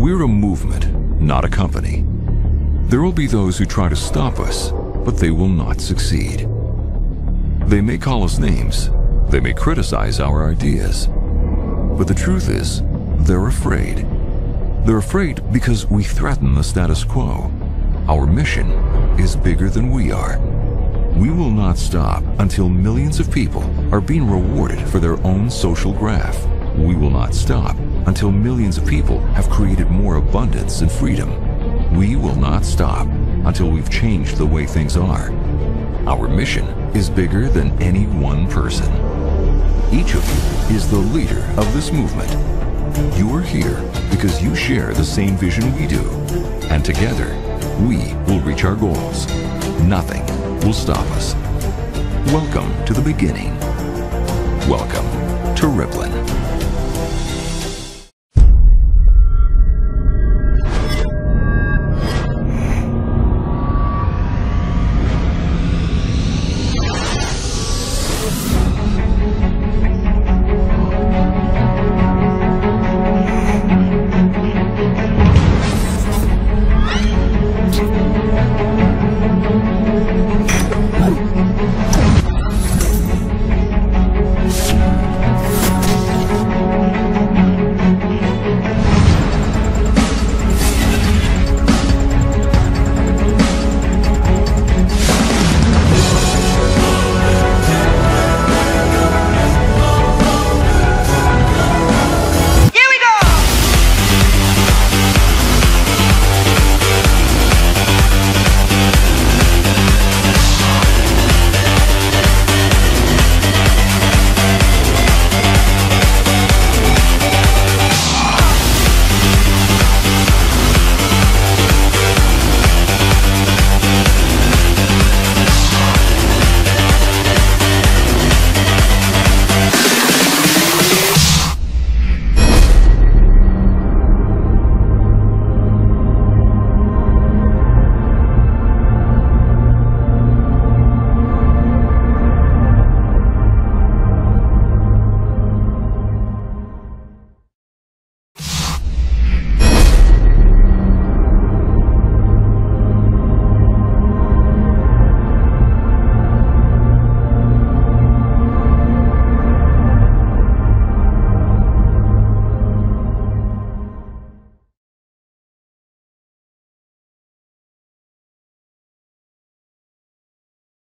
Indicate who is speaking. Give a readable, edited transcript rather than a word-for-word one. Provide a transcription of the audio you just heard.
Speaker 1: We're a movement, not a company. There will be those who try to stop us, but they will not succeed. They may call us names, they may criticize our ideas, but the truth is, they're afraid. They're afraid because we threaten the status quo. Our mission is bigger than we are. We will not stop until millions of people are being rewarded for their own social graph. We will not stop until millions of people have created more abundance and freedom. We will not stop until we've changed the way things are. Our mission is bigger than any one person. Each of you is the leader of this movement. You are here because you share the same vision we do, and together we will reach our goals. Nothing will stop us. Welcome to the beginning. Welcome to Ripplen.